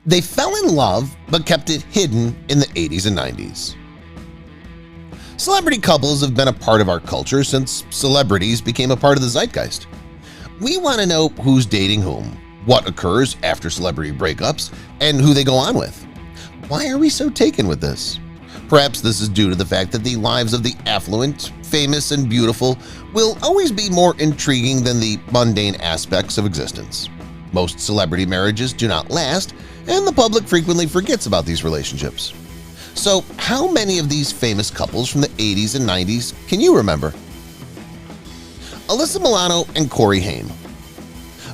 They fell in love but kept it hidden in the 80s and 90s. Celebrity couples have been a part of our culture since celebrities became a part of the zeitgeist. We want to know who's dating whom, what occurs after celebrity breakups, and who they go on with. Why are we so taken with this? Perhaps this is due to the fact that the lives of the affluent, famous, and beautiful will always be more intriguing than the mundane aspects of existence. Most celebrity marriages do not last, and the public frequently forgets about these relationships. So, how many of these famous couples from the 80s and 90s can you remember? Alyssa Milano and Haim.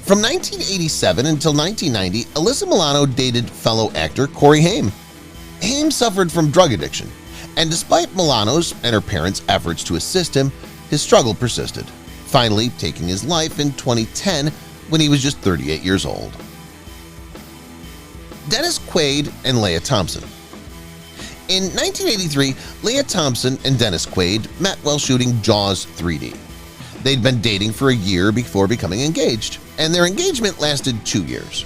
From 1987 until 1990, Alyssa Milano dated fellow actor Haim. Haim suffered from drug addiction, and despite Milano's and her parents' efforts to assist him, his struggle persisted, finally taking his life in 2010 when he was just 38 years old. Quaid and Leia Thompson. In 1983, Leia Thompson and Quaid met while shooting Jaws 3D. They'd been dating for a year before becoming engaged, and their engagement lasted 2 years.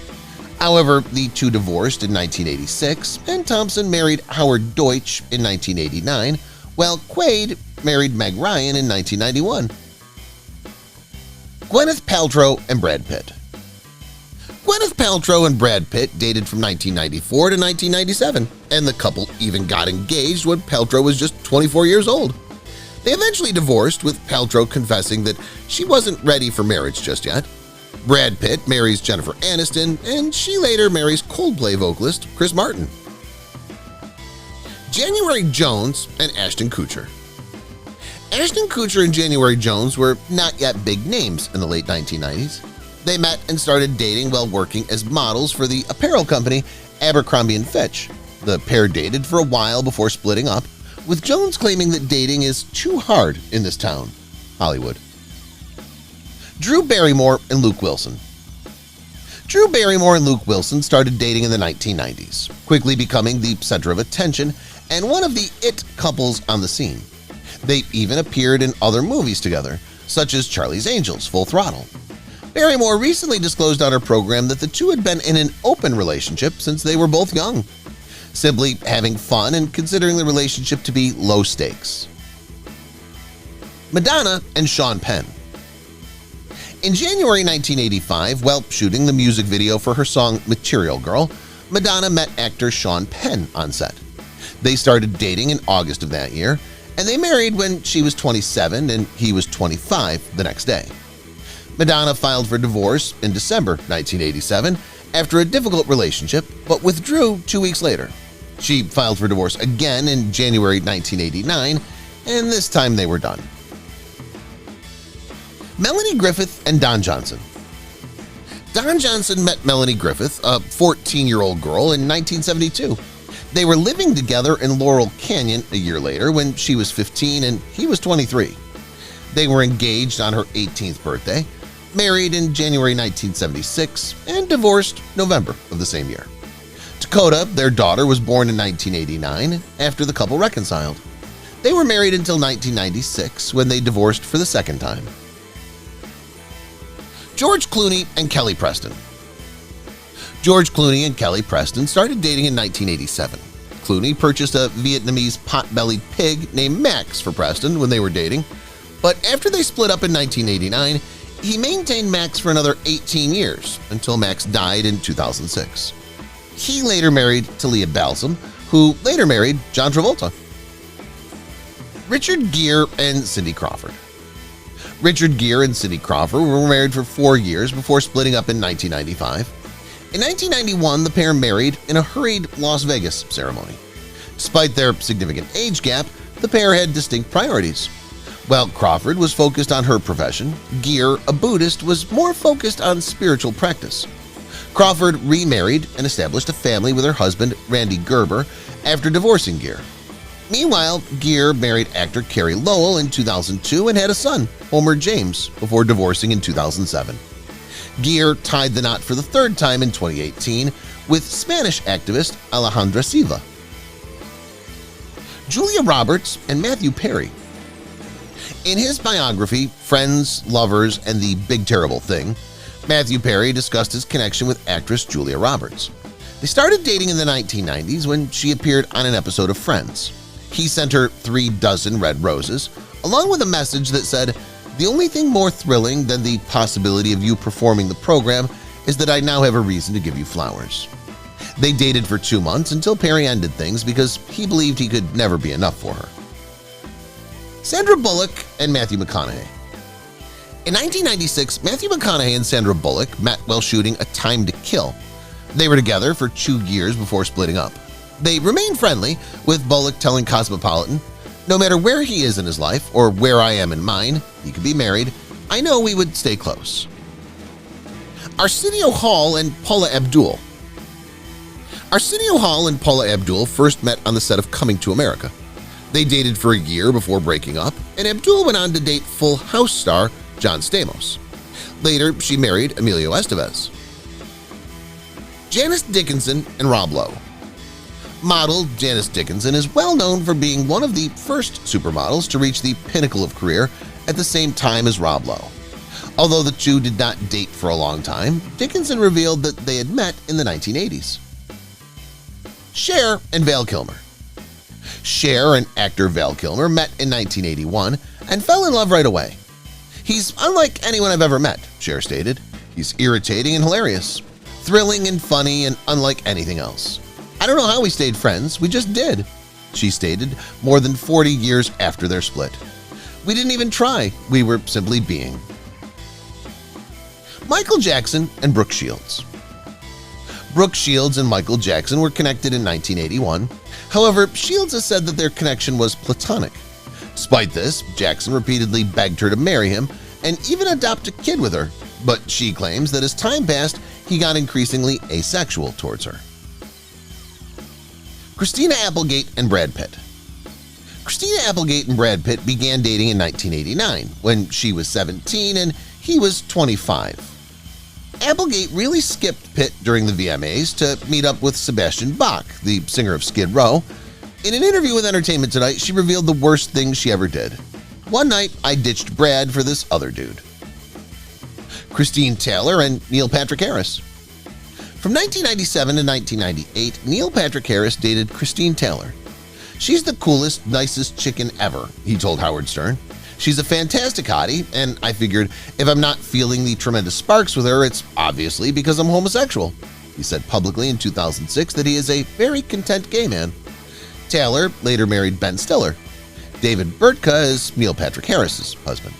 However, the two divorced in 1986, and Thompson married Howard Deutsch in 1989, while Quaid married Meg Ryan in 1991. Gwyneth Paltrow and Brad Pitt. Gwyneth Paltrow and Brad Pitt dated from 1994 to 1997, and the couple even got engaged when Paltrow was just 24 years old. They eventually divorced, with Paltrow confessing that she wasn't ready for marriage just yet. Brad Pitt marries Jennifer Aniston, and she later marries Coldplay vocalist Chris Martin. January Jones and Ashton Kutcher. Ashton Kutcher and January Jones were not yet big names in the late 1990s. They met and started dating while working as models for the apparel company Abercrombie & Fitch. The pair dated for a while before splitting up, with Jones claiming that dating is too hard in this town, Hollywood. Drew Barrymore and Luke Wilson. Drew Barrymore and Luke Wilson started dating in the 1990s, quickly becoming the center of attention and one of the it couples on the scene. They even appeared in other movies together, such as Charlie's Angels, Full Throttle. Barrymore recently disclosed on her program that the two had been in an open relationship since they were both young, simply having fun and considering the relationship to be low stakes. Madonna and Sean Penn. In January 1985, while shooting the music video for her song Material Girl, Madonna met actor Sean Penn on set. They started dating in August of that year, and they married when she was 27 and he was 25 the next day. Madonna filed for divorce in December 1987 after a difficult relationship, but withdrew 2 weeks later. She filed for divorce again in January 1989, and this time they were done. Melanie Griffith and Don Johnson. Don Johnson met Melanie Griffith, a 14-year-old girl, in 1972. They were living together in Laurel Canyon a year later when she was 15 and he was 23. They were engaged on her 18th birthday, married in January 1976, and divorced November of the same year. Dakota, their daughter, was born in 1989 after the couple reconciled. They were married until 1996 when they divorced for the second time. George Clooney and Kelly Preston. George Clooney and Kelly Preston started dating in 1987. Clooney purchased a Vietnamese pot-bellied pig named Max for Preston when they were dating, but after they split up in 1989, he maintained Max for another 18 years until Max died in 2006. He later married Talia Balsam, who later married John Travolta. Richard Gere and Cindy Crawford. Richard Gere and Cindy Crawford were married for 4 years before splitting up in 1995. In 1991, the pair married in a hurried Las Vegas ceremony. Despite their significant age gap, the pair had distinct priorities. While Crawford was focused on her profession, Gere, a Buddhist, was more focused on spiritual practice. Crawford remarried and established a family with her husband, Randy Gerber, after divorcing Gere. Meanwhile, Gere married actor Carey Lowell in 2002 and had a son, Homer James, before divorcing in 2007. Gere tied the knot for the third time in 2018 with Spanish activist Alejandra Silva. Julia Roberts and Matthew Perry. In his biography, Friends, Lovers, and the Big Terrible Thing, Matthew Perry discussed his connection with actress Julia Roberts. They started dating in the 1990s when she appeared on an episode of Friends. He sent her 3 dozen red roses, along with a message that said, "The only thing more thrilling than the possibility of you performing the program is that I now have a reason to give you flowers." They dated for 2 months until Perry ended things because he believed he could never be enough for her. Sandra Bullock and Matthew McConaughey. In 1996, Matthew McConaughey and Sandra Bullock met while shooting A Time to Kill. They were together for 2 years before splitting up. They remained friendly, with Bullock telling Cosmopolitan, "No matter where he is in his life or where I am in mine, he could be married, I know we would stay close." Arsenio Hall and Paula Abdul. Arsenio Hall and Paula Abdul first met on the set of Coming to America. They dated for a year before breaking up, and Abdul went on to date Full House star John Stamos. Later, she married Emilio Estevez. Janice Dickinson and Rob Lowe. Model Janice Dickinson is well known for being one of the first supermodels to reach the pinnacle of career at the same time as Rob Lowe. Although the two did not date for a long time, Dickinson revealed that they had met in the 1980s. Gere and Val Kilmer. Gere and actor Val Kilmer met in 1981 and fell in love right away. "He's unlike anyone I've ever met," Gere stated. "He's irritating and hilarious, thrilling and funny and unlike anything else. I don't know how we stayed friends, we just did," she stated more than 40 years after their split. "We didn't even try, we were simply being." Michael Jackson and Brooke Shields. Brooke Shields and Michael Jackson were connected in 1981. However, Shields has said that their connection was platonic. Despite this, Jackson repeatedly begged her to marry him and even adopt a kid with her, but she claims that as time passed, he got increasingly asexual towards her. Christina Applegate and Brad Pitt. Christina Applegate and Brad Pitt began dating in 1989 when she was 17 and he was 25. Applegate really skipped Pitt during the VMAs to meet up with Sebastian Bach, the singer of Skid Row. In an interview with Entertainment Tonight, she revealed the worst thing she ever did. "One night, I ditched Brad for this other dude." Christine Taylor and Neil Patrick Harris. From 1997 to 1998, Neil Patrick Harris dated Christine Taylor. "She's the coolest, nicest chicken ever," he told Howard Stern. "She's a fantastic hottie, and I figured if I'm not feeling the tremendous sparks with her, it's obviously because I'm homosexual." He said publicly in 2006 that he is a very content gay man. Taylor later married Ben Stiller. David Burtka is Neil Patrick Harris's husband.